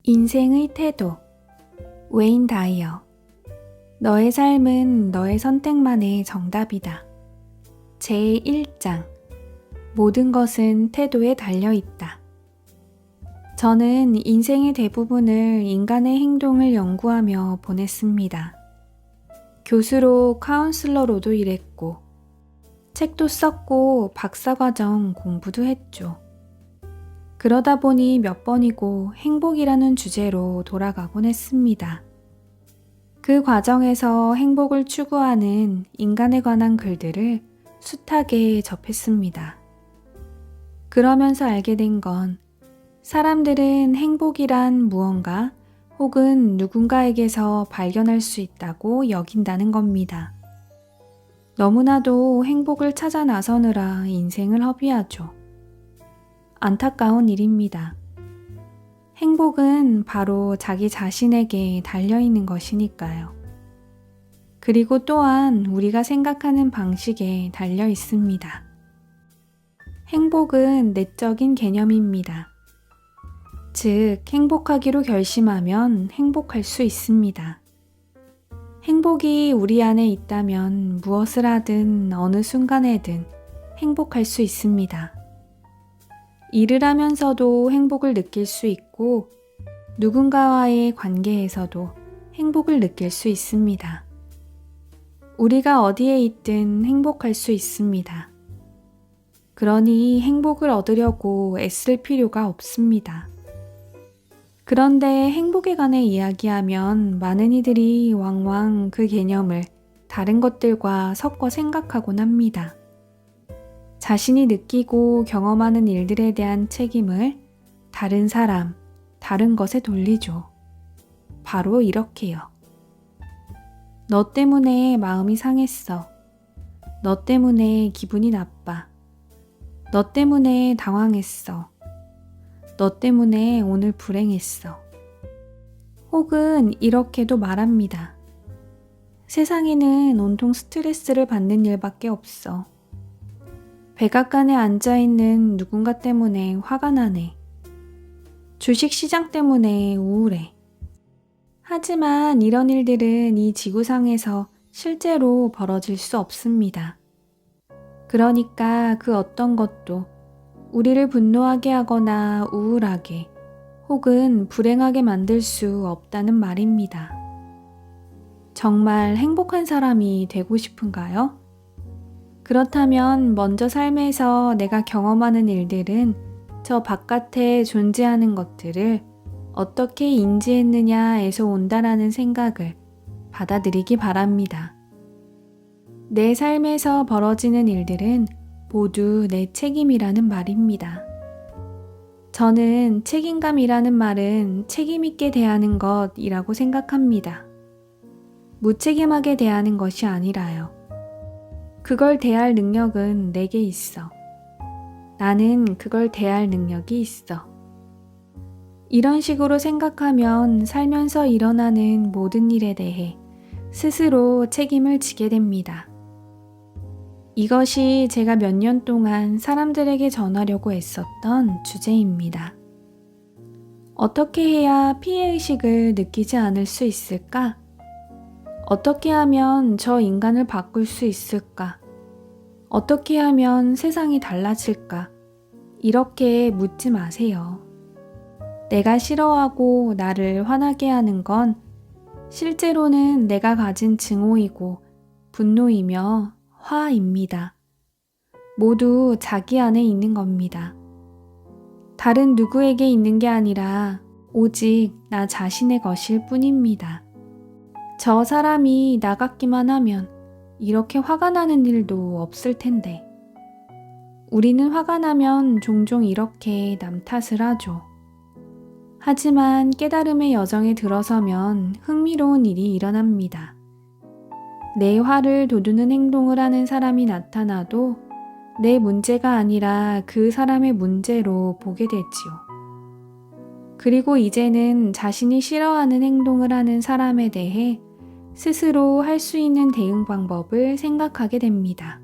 인생의 태도. 웨인 다이어. 너의 삶은 너의 선택만의 정답이다. 제1장. 모든 것은 태도에 달려있다. 저는 인생의 대부분을 인간의 행동을 연구하며 보냈습니다. 교수로 카운슬러로도 일했고, 책도 썼고 박사과정 공부도 했죠. 그러다 보니 몇 번이고 행복이라는 주제로 돌아가곤 했습니다. 그 과정에서 행복을 추구하는 인간에 관한 글들을 숱하게 접했습니다. 그러면서 알게 된 건 사람들은 행복이란 무언가 혹은 누군가에게서 발견할 수 있다고 여긴다는 겁니다. 너무나도 행복을 찾아 나서느라 인생을 허비하죠. 안타까운 일입니다. 행복은 바로 자기 자신에게 달려있는 것이니까요. 그리고 또한 우리가 생각하는 방식에 달려 있습니다. 행복은 내적인 개념입니다. 즉, 행복하기로 결심하면 행복할 수 있습니다. 행복이 우리 안에 있다면 무엇을 하든 어느 순간에든 행복할 수 있습니다. 일을 하면서도 행복을 느낄 수 있고 누군가와의 관계에서도 행복을 느낄 수 있습니다. 우리가 어디에 있든 행복할 수 있습니다. 그러니 행복을 얻으려고 애쓸 필요가 없습니다. 그런데 행복에 관해 이야기하면 많은 이들이 왕왕 그 개념을 다른 것들과 섞어 생각하곤 합니다. 자신이 느끼고 경험하는 일들에 대한 책임을 다른 사람, 다른 것에 돌리죠. 바로 이렇게요. 너 때문에 마음이 상했어. 너 때문에 기분이 나빠. 너 때문에 당황했어. 너 때문에 오늘 불행했어. 혹은 이렇게도 말합니다. 세상에는 온통 스트레스를 받는 일밖에 없어. 백악관에 앉아있는 누군가 때문에 화가 나네. 주식시장 때문에 우울해. 하지만 이런 일들은 이 지구상에서 실제로 벌어질 수 없습니다. 그러니까 그 어떤 것도 우리를 분노하게 하거나 우울하게 혹은 불행하게 만들 수 없다는 말입니다. 정말 행복한 사람이 되고 싶은가요? 그렇다면 먼저 삶에서 내가 경험하는 일들은 저 바깥에 존재하는 것들을 어떻게 인지했느냐에서 온다라는 생각을 받아들이기 바랍니다. 내 삶에서 벌어지는 일들은 모두 내 책임이라는 말입니다. 저는 책임감이라는 말은 책임있게 대하는 것이라고 생각합니다. 무책임하게 대하는 것이 아니라요. 그걸 대할 능력은 내게 있어. 나는 그걸 대할 능력이 있어. 이런 식으로 생각하면 살면서 일어나는 모든 일에 대해 스스로 책임을 지게 됩니다. 이것이 제가 몇 년 동안 사람들에게 전하려고 애썼던 주제입니다. 어떻게 해야 피해의식을 느끼지 않을 수 있을까? 어떻게 하면 저 인간을 바꿀 수 있을까? 어떻게 하면 세상이 달라질까? 이렇게 묻지 마세요. 내가 싫어하고 나를 화나게 하는 건 실제로는 내가 가진 증오이고 분노이며 화입니다. 모두 자기 안에 있는 겁니다. 다른 누구에게 있는 게 아니라 오직 나 자신의 것일 뿐입니다. 저 사람이 나 같기만 하면 이렇게 화가 나는 일도 없을 텐데. 우리는 화가 나면 종종 이렇게 남 탓을 하죠. 하지만 깨달음의 여정에 들어서면 흥미로운 일이 일어납니다. 내 화를 돋우는 행동을 하는 사람이 나타나도 내 문제가 아니라 그 사람의 문제로 보게 되지요. 그리고 이제는 자신이 싫어하는 행동을 하는 사람에 대해 스스로 할 수 있는 대응 방법을 생각하게 됩니다.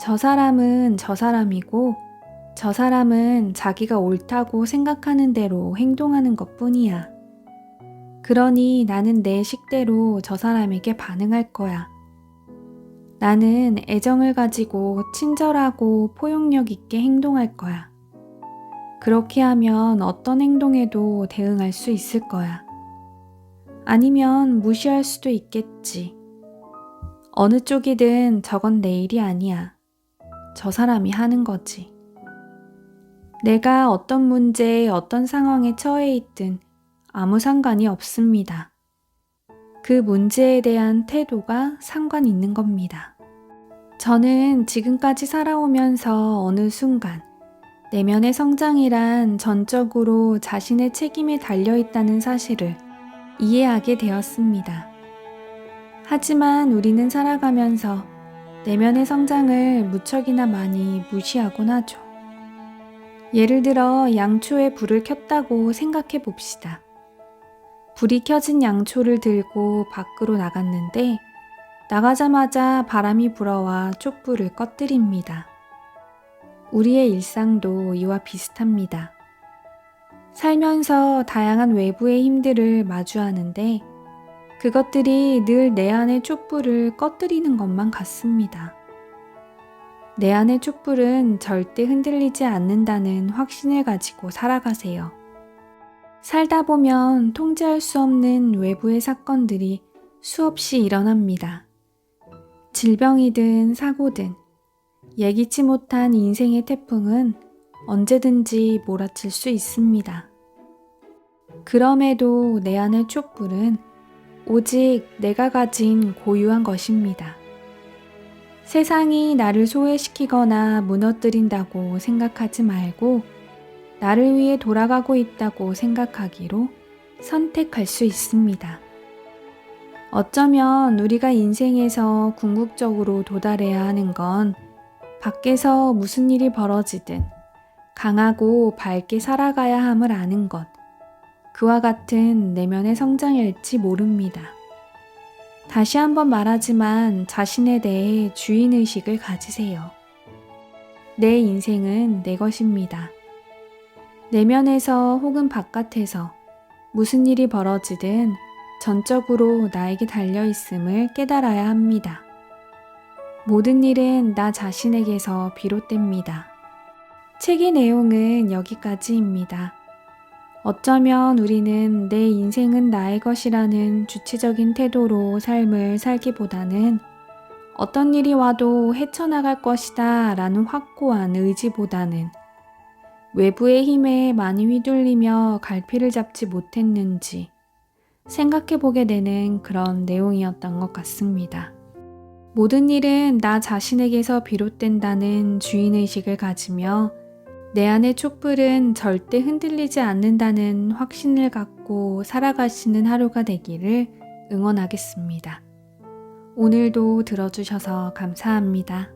저 사람은 저 사람이고 저 사람은 자기가 옳다고 생각하는 대로 행동하는 것 뿐이야. 그러니 나는 내 식대로 저 사람에게 반응할 거야. 나는 애정을 가지고 친절하고 포용력 있게 행동할 거야. 그렇게 하면 어떤 행동에도 대응할 수 있을 거야. 아니면 무시할 수도 있겠지. 어느 쪽이든 저건 내 일이 아니야. 저 사람이 하는 거지. 내가 어떤 문제, 어떤 상황에 처해 있든 아무 상관이 없습니다. 그 문제에 대한 태도가 상관 있는 겁니다. 저는 지금까지 살아오면서 어느 순간 내면의 성장이란 전적으로 자신의 책임에 달려있다는 사실을 이해하게 되었습니다. 하지만 우리는 살아가면서 내면의 성장을 무척이나 많이 무시하곤 하죠. 예를 들어 양초에 불을 켰다고 생각해 봅시다. 불이 켜진 양초를 들고 밖으로 나갔는데 나가자마자 바람이 불어와 촛불을 꺼뜨립니다. 우리의 일상도 이와 비슷합니다. 살면서 다양한 외부의 힘들을 마주하는데 그것들이 늘 내 안의 촛불을 꺼뜨리는 것만 같습니다. 내 안의 촛불은 절대 흔들리지 않는다는 확신을 가지고 살아가세요. 살다 보면 통제할 수 없는 외부의 사건들이 수없이 일어납니다. 질병이든 사고든 예기치 못한 인생의 태풍은 언제든지 몰아칠 수 있습니다. 그럼에도 내 안의 촛불은 오직 내가 가진 고유한 것입니다. 세상이 나를 소외시키거나 무너뜨린다고 생각하지 말고 나를 위해 돌아가고 있다고 생각하기로 선택할 수 있습니다. 어쩌면 우리가 인생에서 궁극적으로 도달해야 하는 건 밖에서 무슨 일이 벌어지든 강하고 밝게 살아가야 함을 아는 것, 그와 같은 내면의 성장일지 모릅니다. 다시 한번 말하지만 자신에 대해 주인의식을 가지세요. 내 인생은 내 것입니다. 내면에서 혹은 바깥에서 무슨 일이 벌어지든 전적으로 나에게 달려있음을 깨달아야 합니다. 모든 일은 나 자신에게서 비롯됩니다. 책의 내용은 여기까지입니다. 어쩌면 우리는 내 인생은 나의 것이라는 주체적인 태도로 삶을 살기보다는 어떤 일이 와도 헤쳐나갈 것이다 라는 확고한 의지보다는 외부의 힘에 많이 휘둘리며 갈피를 잡지 못했는지 생각해보게 되는 그런 내용이었던 것 같습니다. 모든 일은 나 자신에게서 비롯된다는 주인의식을 가지며 내 안의 촛불은 절대 흔들리지 않는다는 확신을 갖고 살아가시는 하루가 되기를 응원하겠습니다. 오늘도 들어주셔서 감사합니다.